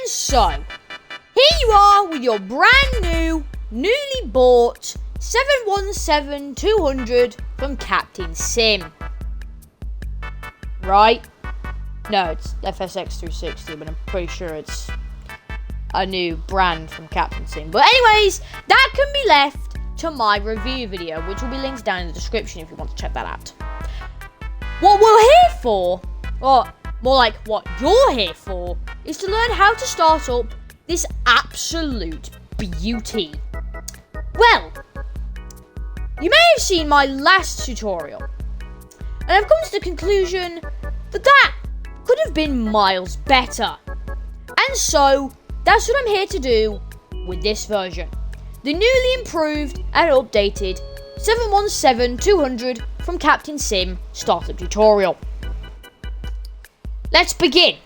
And so, here you are with your brand new, newly bought 717-200 from Captain Sim. Right? No, it's FSX 360, but I'm pretty sure it's a new brand from Captain Sim. But anyways, that can be left to my review video, which will be linked down in the description if you want to check that out. What we're here for, or more like what you're here for, is to learn how to start up this absolute beauty. Well, you may have seen my last tutorial, and I've come to the conclusion that could have been miles better. And so, that's what I'm here to do with this version. The newly improved and updated 717-200 from Captain Sim startup tutorial. Let's begin.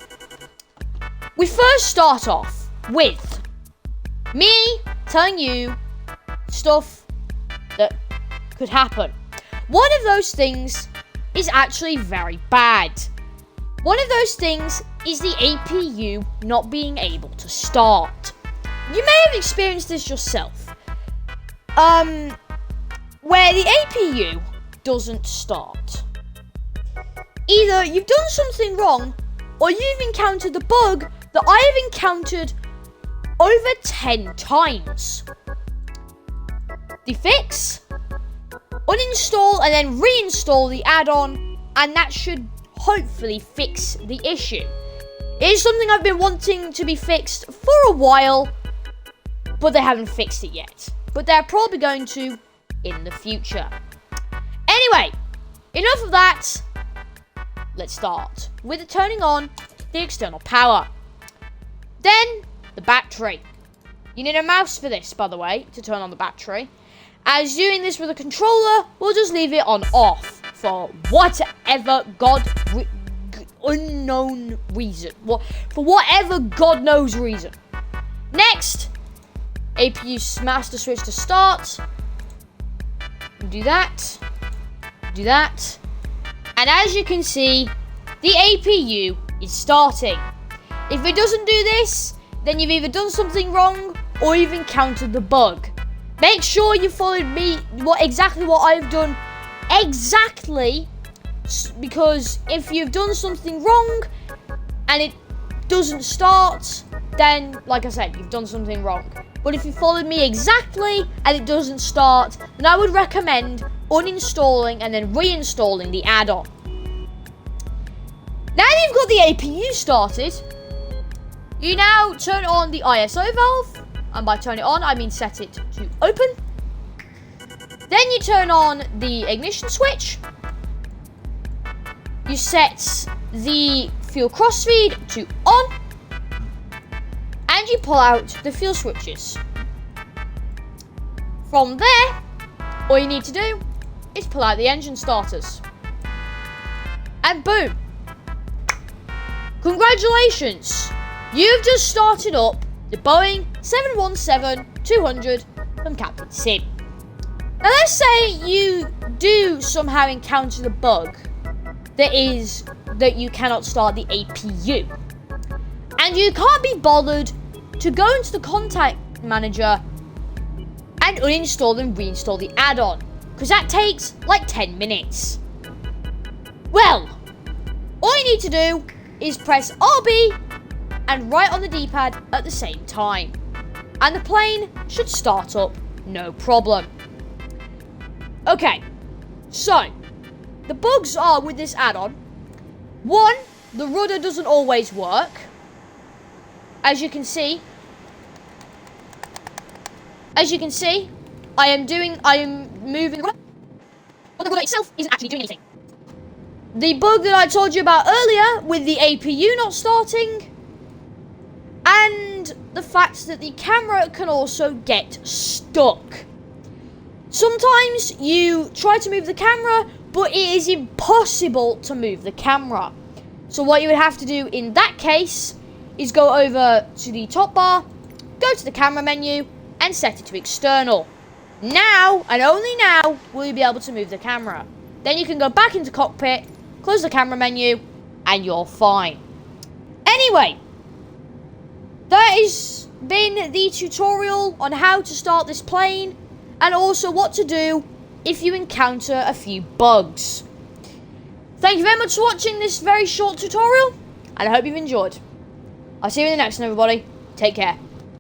We first start off with me telling you stuff that could happen. One of those things is actually very bad. One of those things is the APU not being able to start. You may have experienced this yourself. Where the APU doesn't start. Either you've done something wrong, or you've encountered the bug that I have encountered over 10 times. The fix: uninstall and then reinstall the add-on, and that should hopefully fix the issue. It is something I've been wanting to be fixed for a while, but they haven't fixed it yet. But they're probably going to in the future. Anyway, enough of that. Let's start with turning on the external power. Then, the battery. You need a mouse for this, by the way, to turn on the battery. As doing this with a controller, we'll just leave it on off for whatever unknown reason. For whatever God knows reason. Next, APU master switch to start. Do that. Do that. And as you can see, the APU is starting. If it doesn't do this, then you've either done something wrong or you've encountered the bug. Make sure you followed me exactly what I've done exactly, because if you've done something wrong and it doesn't start, then like I said, you've done something wrong. But if you followed me exactly and it doesn't start, then I would recommend uninstalling and then reinstalling the add-on. Now that you've got the APU started, you now turn on the ISO valve, and by turn it on, I mean set it to open. Then you turn on the ignition switch. You set the fuel crossfeed to on, and you pull out the fuel switches. From there, all you need to do is pull out the engine starters. And boom! Congratulations! You've just started up the Boeing 717-200 from Captain Sim. Now let's say you do somehow encounter the bug that you cannot start the APU. And you can't be bothered to go into the contact manager and uninstall and reinstall the add-on, because that takes like 10 minutes. Well, all you need to do is press RB and right on the D-pad at the same time, and the plane should start up no problem. Okay, so the bugs are with this add-on. One, the rudder doesn't always work. As you can see, I am moving the rudder, but the rudder itself isn't actually doing anything. The bug that I told you about earlier with the APU not starting, and the fact that the camera can also get stuck. Sometimes you try to move the camera, but it is impossible to move the camera. So what you would have to do in that case is go over to the top bar, go to the camera menu, and set it to external. Now, and only now, will you be able to move the camera. Then you can go back into cockpit, close the camera menu, and you're fine. Anyway, those is been the tutorial on how to start this plane, and also what to do if you encounter a few bugs. Thank you very much for watching this very short tutorial, and I hope you've enjoyed. I'll see you in the next one, everybody. Take care.